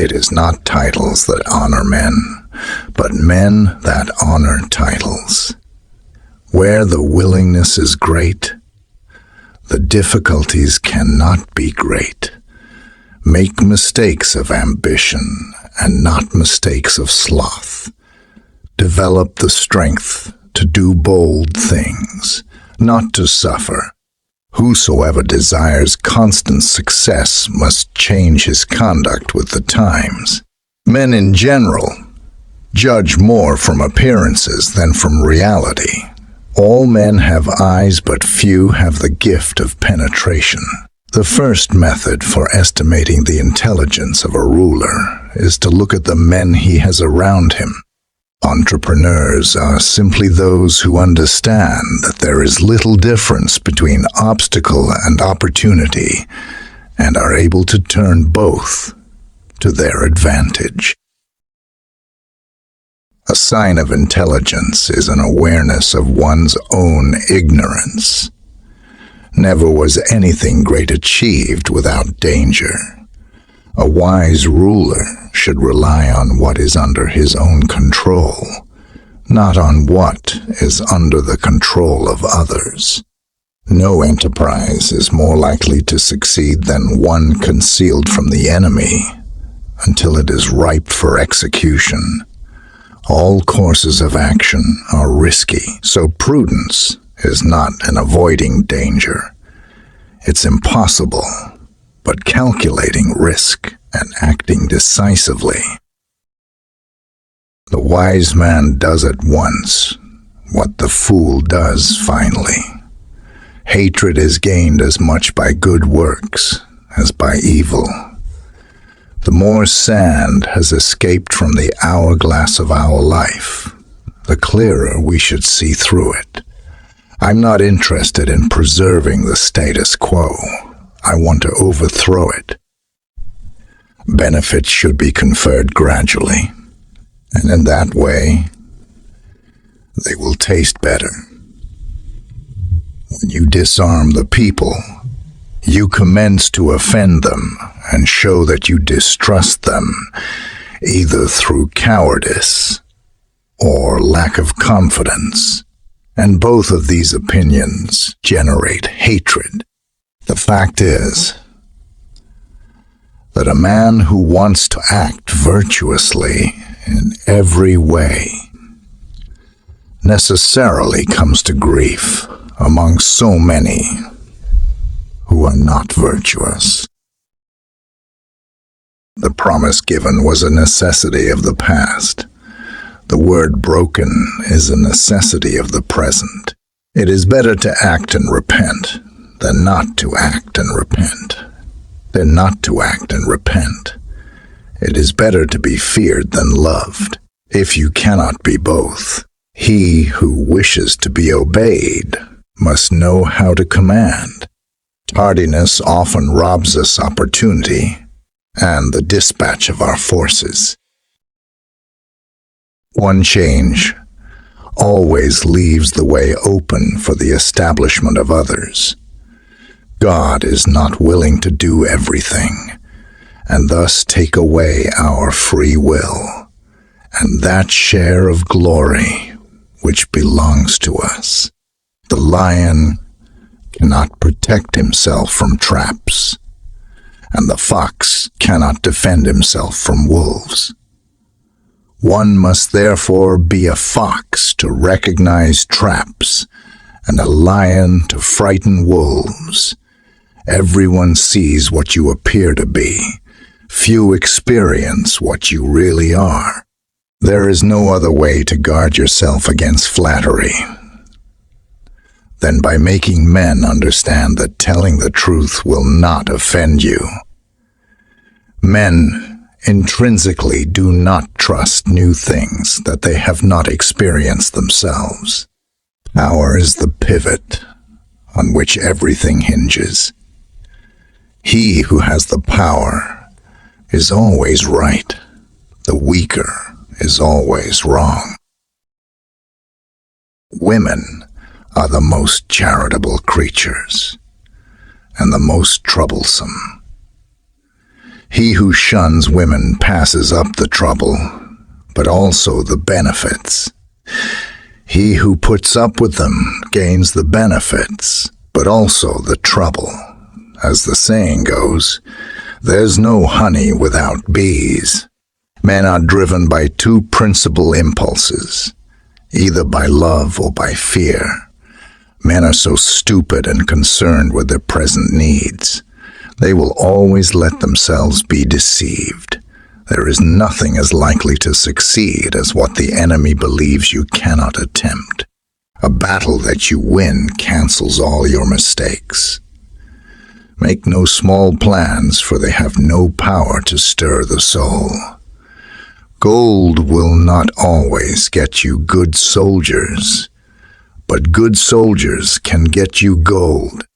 It is not titles that honor men, but men that honor titles. Where the willingness is great, the difficulties cannot be great. Make mistakes of ambition and not mistakes of sloth. Develop the strength to do bold things, not to suffer. Whosoever desires constant success must change his conduct with the times. Men in general judge more from appearances than from reality. All men have eyes, but few have the gift of penetration. The first method for estimating the intelligence of a ruler is to look at the men he has around him. Entrepreneurs are simply those who understand that there is little difference between obstacle and opportunity and are able to turn both to their advantage. A sign of intelligence is an awareness of one's own ignorance. Never was anything great achieved without danger. A wise ruler should rely on what is under his own control, not on what is under the control of others. No enterprise is more likely to succeed than one concealed from the enemy until it is ripe for execution. All courses of action are risky, so prudence is not in avoiding danger. It's impossible, but calculating risk and acting decisively. The wise man does at once what the fool does finally. Hatred is gained as much by good works as by evil. The more sand has escaped from the hourglass of our life, the clearer we should see through it. I'm not interested in preserving the status quo. I want to overthrow it. Benefits should be conferred gradually, and in that way, they will taste better. When you disarm the people, you commence to offend them and show that you distrust them, either through cowardice or lack of confidence. And both of these opinions generate hatred. The fact is that a man who wants to act virtuously in every way necessarily comes to grief among so many who are not virtuous. The promise given was a necessity of the past. The word broken is a necessity of the present. It is better to act and repent than not to act and repent. It is better to be feared than loved. If you cannot be both, he who wishes to be obeyed must know how to command. Tardiness often robs us opportunity and the dispatch of our forces. One change always leaves the way open for the establishment of others. God is not willing to do everything, and thus take away our free will, and that share of glory which belongs to us. The lion cannot protect himself from traps, and the fox cannot defend himself from wolves. One must therefore be a fox to recognize traps, and a lion to frighten wolves. Everyone sees what you appear to be. Few experience what you really are. There is no other way to guard yourself against flattery than by making men understand that telling the truth will not offend you. Men intrinsically do not trust new things that they have not experienced themselves. Power is the pivot on which everything hinges. He who has the power is always right. The weaker is always wrong. Women are the most charitable creatures and the most troublesome. He who shuns women passes up the trouble, but also the benefits. He who puts up with them gains the benefits, but also the trouble. As the saying goes, there's no honey without bees. Men are driven by two principal impulses, either by love or by fear. Men are so stupid and concerned with their present needs. They will always let themselves be deceived. There is nothing as likely to succeed as what the enemy believes you cannot attempt. A battle that you win cancels all your mistakes. Make no small plans, for they have no power to stir the soul. Gold will not always get you good soldiers, but good soldiers can get you gold.